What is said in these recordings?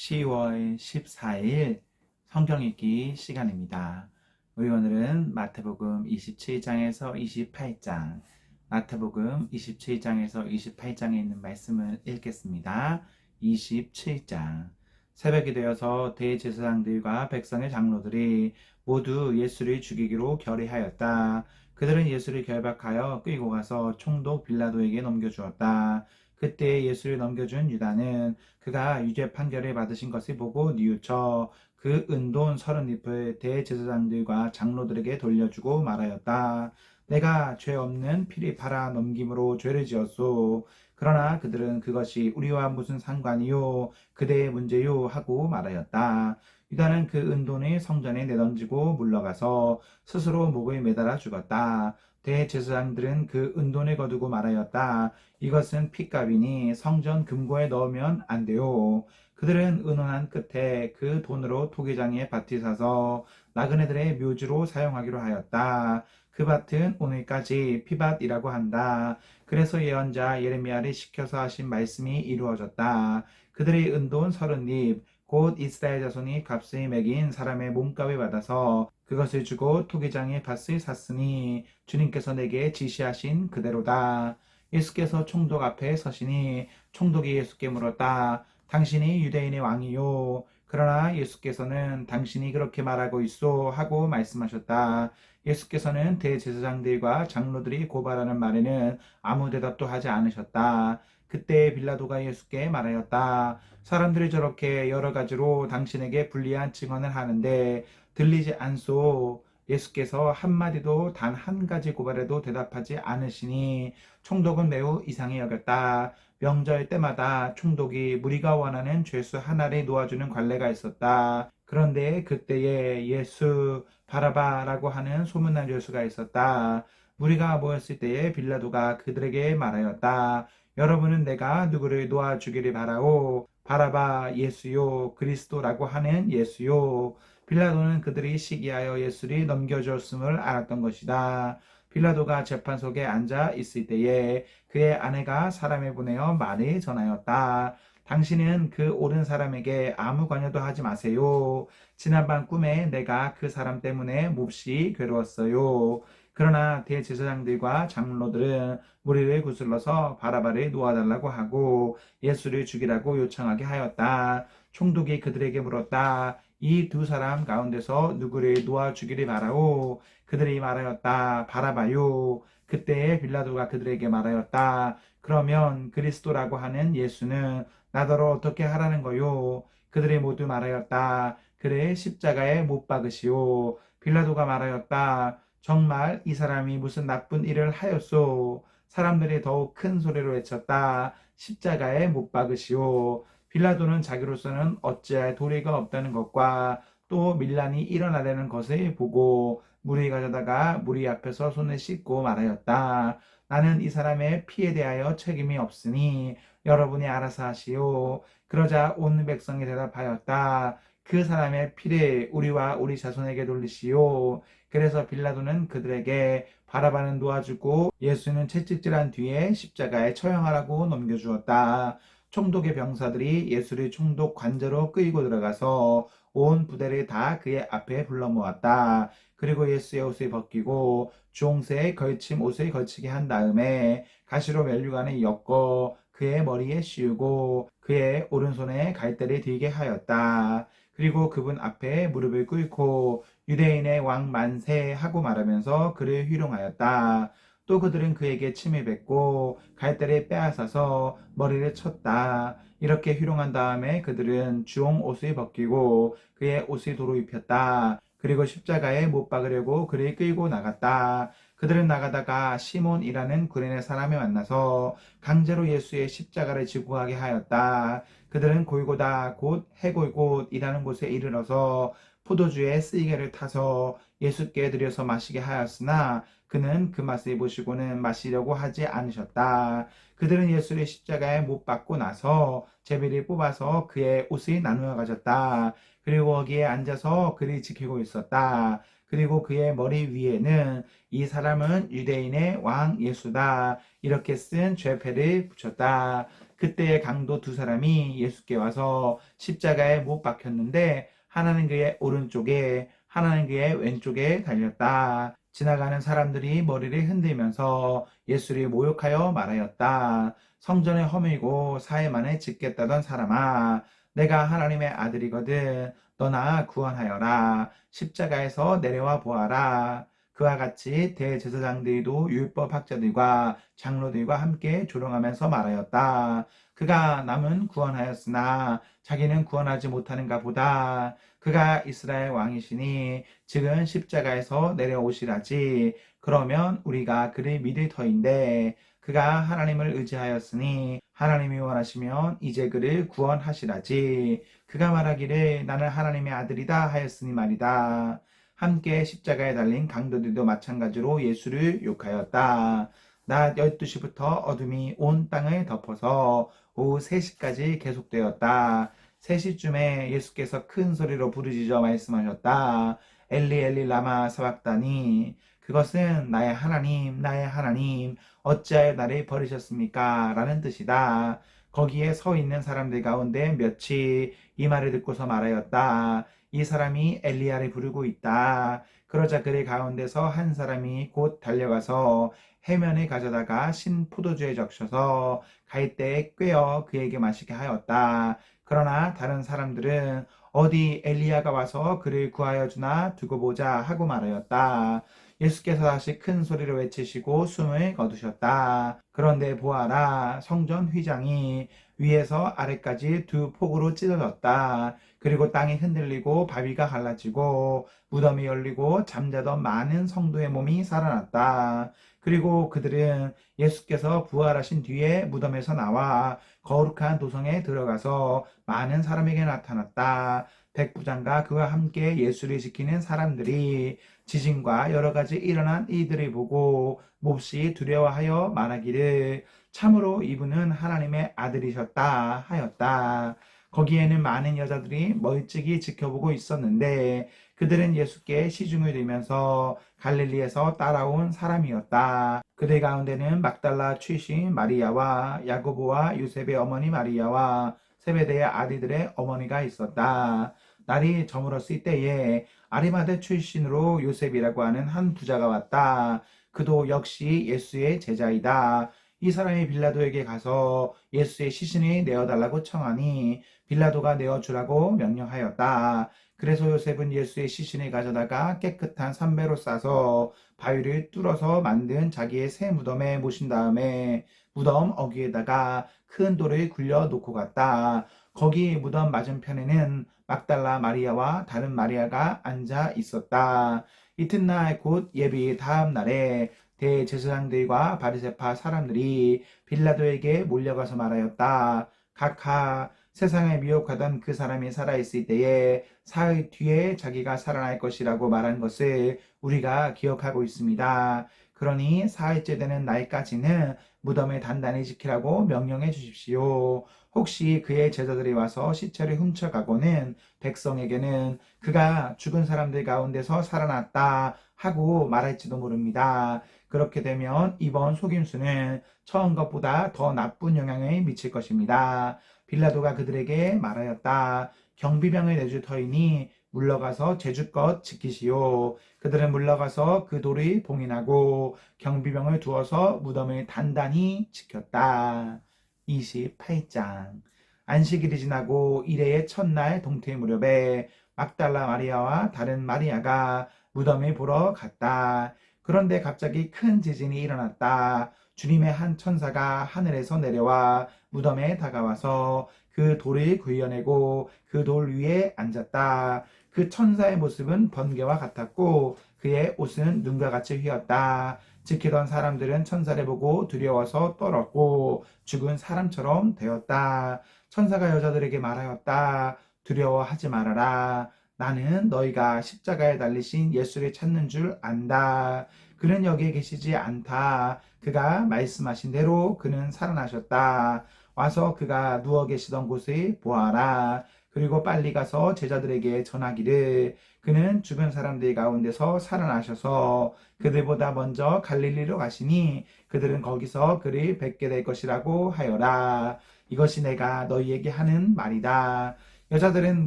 10월 14일 성경 읽기 시간입니다. 우리 오늘은 마태복음 27장에서 28장, 마태복음 27장에서 28장에 있는 말씀을 읽겠습니다. 27장. 새벽이 되어서 대제사장들과 백성의 장로들이 모두 예수를 죽이기로 결의하였다. 그들은 예수를 결박하여 끌고 가서 총독 빌라도에게 넘겨주었다. 그때 예수를 넘겨준 유다는 그가 유죄 판결을 받으신 것을 보고 뉘우쳐 그 은돈 30잎을 대제사장들과 장로들에게 돌려주고 말하였다. 내가 죄 없는 피리 팔아 넘김으로 죄를 지었소. 그러나 그들은 그것이 우리와 무슨 상관이요? 그대의 문제요? 하고 말하였다. 유다는 그 은돈을 성전에 내던지고 물러가서 스스로 목을 매달아 죽었다. 대제사장들은 그 은돈을 거두고 말하였다. 이것은 핏값이니 성전 금고에 넣으면 안 돼요. 그들은 의논한 끝에 그 돈으로 토기장에 밭을 사서 나그네들의 묘지로 사용하기로 하였다. 그 밭은 오늘까지 피밭이라고 한다. 그래서 예언자 예레미야를 시켜서 하신 말씀이 이루어졌다. 그들의 은돈 30립 곧 이스라엘 자손이 값을 매긴 사람의 몸값을 받아서 그것을 주고 토기장의 밭을 샀으니 주님께서 내게 지시하신 그대로다. 예수께서 총독 앞에 서시니 총독이 예수께 물었다. 당신이 유대인의 왕이요. 그러나 예수께서는 당신이 그렇게 말하고 있소 하고 말씀하셨다. 예수께서는 대제사장들과 장로들이 고발하는 말에는 아무 대답도 하지 않으셨다. 그때 빌라도가 예수께 말하였다. 사람들이 저렇게 여러 가지로 당신에게 불리한 증언을 하는데 들리지 않소. 예수께서 한마디도 단 한 가지 고발에도 대답하지 않으시니 총독은 매우 이상히 여겼다. 명절 때마다 총독이 무리가 원하는 죄수 하나를 놓아주는 관례가 있었다. 그런데 그때에 예수 바라바라고 하는 소문난 죄수가 있었다. 무리가 모였을 때에 빌라도가 그들에게 말하였다. 여러분은 내가 누구를 놓아주기를 바라오? 바라바 예수요, 그리스도라고 하는 예수요. 빌라도는 그들이 시기하여 예수를 넘겨주었음을 알았던 것이다. 빌라도가 재판석에 앉아 있을 때에 그의 아내가 사람을 보내어 말을 전하였다. 당신은 그 옳은 사람에게 아무 관여도 하지 마세요. 지난밤 꿈에 내가 그 사람 때문에 몹시 괴로웠어요. 그러나 대제사장들과 장로들은 무리를 구슬러서 바라바를 놓아달라고 하고 예수를 죽이라고 요청하게 하였다. 총독이 그들에게 물었다. 이 두 사람 가운데서 누구를 놓아주기를 바라오? 그들이 말하였다. 바라바요. 그때에 빌라도가 그들에게 말하였다. 그러면 그리스도라고 하는 예수는 나더러 어떻게 하라는 거요? 그들이 모두 말하였다. 그래 십자가에 못 박으시오. 빌라도가 말하였다. 정말 이 사람이 무슨 나쁜 일을 하였소? 사람들이 더욱 큰 소리로 외쳤다. 십자가에 못 박으시오. 빌라도는 자기로서는 어찌할 도리가 없다는 것과 또 밀란이 일어나려는 것을 보고 물을 가져다가 무리 앞에서 손을 씻고 말하였다. 나는 이 사람의 피에 대하여 책임이 없으니 여러분이 알아서 하시오. 그러자 온 백성이 대답하였다. 그 사람의 피를 우리와 우리 자손에게 돌리시오. 그래서 빌라도는 그들에게 바라바는 놓아주고 예수는 채찍질한 뒤에 십자가에 처형하라고 넘겨주었다. 총독의 병사들이 예수를 총독 관저로 끌고 들어가서 온 부대를 다 그의 앞에 불러 모았다. 그리고 예수의 옷을 벗기고 주홍색 걸침 옷을 걸치게 한 다음에 가시로 면류관을 엮어 그의 머리에 씌우고 그의 오른손에 갈대를 들게 하였다. 그리고 그분 앞에 무릎을 꿇고 유대인의 왕 만세 하고 말하면서 그를 희롱하였다. 또 그들은 그에게 침을 뱉고 갈대를 빼앗아서 머리를 쳤다. 이렇게 희롱한 다음에 그들은 주홍 옷을 벗기고 그의 옷을 도로 입혔다. 그리고 십자가에 못 박으려고 그를 끌고 나갔다. 그들은 나가다가 시몬이라는 구레네 사람을 만나서 강제로 예수의 십자가를 지고 가게 하였다. 그들은 골고다 곧 해골곳이라는 곳에 이르러서 포도주에 쓰이개를 타서 예수께 드려서 마시게 하였으나 그는 그 맛을 보시고는 마시려고 하지 않으셨다. 그들은 예수를 십자가에 못 박고 나서 제비를 뽑아서 그의 옷을 나누어 가졌다. 그리고 거기에 앉아서 그를 지키고 있었다. 그리고 그의 머리 위에는 이 사람은 유대인의 왕 예수다 이렇게 쓴 죄패를 붙였다. 그때의 강도 두 사람이 예수께 와서 십자가에 못 박혔는데 하나는 그의 오른쪽에 하나는 그의 왼쪽에 달렸다. 지나가는 사람들이 머리를 흔들면서 예수를 모욕하여 말하였다. 성전에 허물고 4일 만에 짓겠다던 사람아, 내가 하나님의 아들이거든 너나 구원하여라. 십자가에서 내려와 보아라. 그와 같이 대제사장들도 율법학자들과 장로들과 함께 조롱하면서 말하였다. 그가 남은 구원하였으나 자기는 구원하지 못하는가 보다. 그가 이스라엘 왕이시니 지금 십자가에서 내려오시라지. 그러면 우리가 그를 믿을 터인데 그가 하나님을 의지하였으니 하나님이 원하시면 이제 그를 구원하시라지. 그가 말하기를 나는 하나님의 아들이다 하였으니 말이다. 함께 십자가에 달린 강도들도 마찬가지로 예수를 욕하였다. 낮 12시부터 어둠이 온 땅을 덮어서 오후 3시까지 계속되었다. 3시쯤에 예수께서 큰 소리로 부르짖어 말씀하셨다. 엘리 엘리 라마 사박다니. 그것은 나의 하나님 어찌하여 나를 버리셨습니까? 라는 뜻이다. 거기에 서 있는 사람들 가운데 몇이 이 말을 듣고서 말하였다. 이 사람이 엘리야를 부르고 있다. 그러자 그의 가운데서 한 사람이 곧 달려가서 해면을 가져다가 신 포도주에 적셔서 갈대에 꿰어 그에게 마시게 하였다. 그러나 다른 사람들은 어디 엘리야가 와서 그를 구하여 주나 두고 보자 하고 말하였다. 예수께서 다시 큰 소리로 외치시고 숨을 거두셨다. 그런데 보아라, 성전 휘장이 위에서 아래까지 두 폭으로 찢어졌다. 그리고 땅이 흔들리고 바위가 갈라지고 무덤이 열리고 잠자던 많은 성도의 몸이 살아났다. 그리고 그들은 예수께서 부활하신 뒤에 무덤에서 나와 거룩한 도성에 들어가서 많은 사람에게 나타났다. 백부장과 그와 함께 예수를 지키는 사람들이 지진과 여러 가지 일어난 이들을 보고 몹시 두려워하여 말하기를 참으로 이분은 하나님의 아들이셨다 하였다. 거기에는 많은 여자들이 멀찍이 지켜보고 있었는데 그들은 예수께 시중을 들면서 갈릴리에서 따라온 사람이었다. 그들 가운데는 막달라 출신 마리아와 야고보와 요셉의 어머니 마리아와 세베대의 아들들의 어머니가 있었다. 날이 저물었을 때에 아리마대 출신으로 요셉이라고 하는 한 부자가 왔다. 그도 역시 예수의 제자이다. 이 사람이 빌라도에게 가서 예수의 시신을 내어달라고 청하니 빌라도가 내어주라고 명령하였다. 그래서 요셉은 예수의 시신을 가져다가 깨끗한 삼배로 싸서 바위를 뚫어서 만든 자기의 새 무덤에 모신 다음에 무덤 어귀에다가 큰 돌을 굴려 놓고 갔다. 거기 무덤 맞은편에는 막달라 마리아와 다른 마리아가 앉아 있었다. 이튿날 곧 예비 다음 날에 대제사장들과 바리새파 사람들이 빌라도에게 몰려가서 말하였다. 각하 세상을 미혹하던 그 사람이 살아있을 때에 사흘 뒤에 자기가 살아날 것이라고 말한 것을 우리가 기억하고 있습니다. 그러니 사흘째 되는 날까지는 무덤을 단단히 지키라고 명령해 주십시오. 혹시 그의 제자들이 와서 시체를 훔쳐가고는 백성에게는 그가 죽은 사람들 가운데서 살아났다 하고 말할지도 모릅니다. 그렇게 되면 이번 속임수는 처음 것보다 더 나쁜 영향을 미칠 것입니다. 빌라도가 그들에게 말하였다. 경비병을 내줄 터이니 물러가서 제주껏 지키시오. 그들은 물러가서 그 돌을 봉인하고 경비병을 두어서 무덤을 단단히 지켰다. 28장. 안식일이 지나고 이레의 첫날 동태 무렵에 막달라 마리아와 다른 마리아가 무덤을 보러 갔다. 그런데 갑자기 큰 지진이 일어났다. 주님의 한 천사가 하늘에서 내려와 무덤에 다가와서 그 돌을 구해내고 그 돌 위에 앉았다. 그 천사의 모습은 번개와 같았고 그의 옷은 눈과 같이 휘었다. 지키던 사람들은 천사를 보고 두려워서 떨었고 죽은 사람처럼 되었다. 천사가 여자들에게 말하였다. 두려워하지 말아라. 나는 너희가 십자가에 달리신 예수를 찾는 줄 안다. 그는 여기에 계시지 않다. 그가 말씀하신 대로 그는 살아나셨다. 와서 그가 누워 계시던 곳을 보아라. 그리고 빨리 가서 제자들에게 전하기를 그는 죽은 사람들 가운데서 살아나셔서 그들보다 먼저 갈릴리로 가시니 그들은 거기서 그를 뵙게 될 것이라고 하여라. 이것이 내가 너희에게 하는 말이다. 여자들은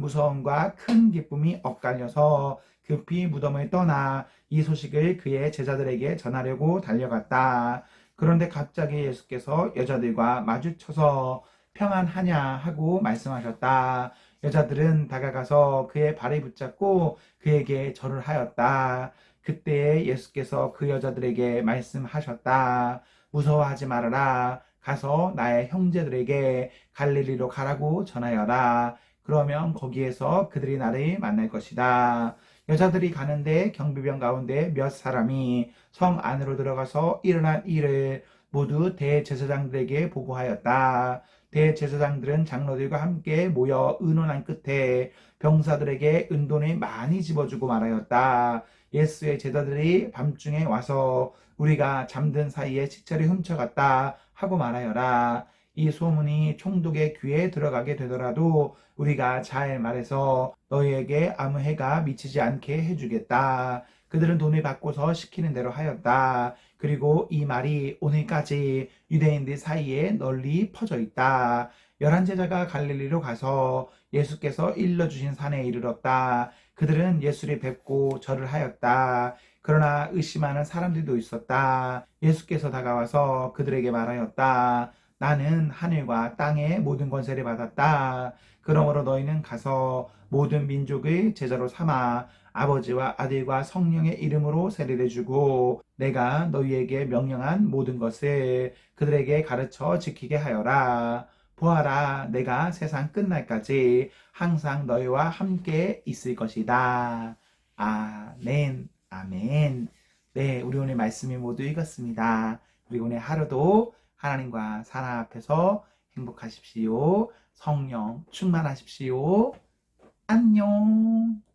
무서움과 큰 기쁨이 엇갈려서 급히 무덤을 떠나 이 소식을 그의 제자들에게 전하려고 달려갔다. 그런데 갑자기 예수께서 여자들과 마주쳐서 평안하냐 하고 말씀하셨다. 여자들은 다가가서 그의 발을 붙잡고 그에게 절을 하였다. 그때 예수께서 그 여자들에게 말씀하셨다. 무서워하지 말아라. 가서 나의 형제들에게 갈릴리로 가라고 전하여라. 그러면 거기에서 그들이 나를 만날 것이다. 여자들이 가는데 경비병 가운데 몇 사람이 성 안으로 들어가서 일어난 일을 모두 대제사장들에게 보고하였다. 대제사장들은 장로들과 함께 모여 의논한 끝에 병사들에게 은돈을 많이 집어주고 말하였다. 예수의 제자들이 밤중에 와서 우리가 잠든 사이에 식자를 훔쳐갔다 하고 말하여라. 이 소문이 총독의 귀에 들어가게 되더라도 우리가 잘 말해서 너희에게 아무 해가 미치지 않게 해주겠다. 그들은 돈을 받고서 시키는 대로 하였다. 그리고 이 말이 오늘까지 유대인들 사이에 널리 퍼져 있다. 11제자가 갈릴리로 가서 예수께서 일러주신 산에 이르렀다. 그들은 예수를 뵙고 절을 하였다. 그러나 의심하는 사람들도 있었다. 예수께서 다가와서 그들에게 말하였다. 나는 하늘과 땅의 모든 권세를 받았다. 그러므로 너희는 가서 모든 민족의 제자로 삼아 아버지와 아들과 성령의 이름으로 세례를 주고 내가 너희에게 명령한 모든 것을 그들에게 가르쳐 지키게 하여라. 보아라, 내가 세상 끝날까지 항상 너희와 함께 있을 것이다. 아멘, 아멘. 네, 우리 오늘 말씀이 모두 읽었습니다. 우리 오늘 하루도 하나님과 사랑 앞에서 행복하십시오. 성령 충만하십시오. 안녕.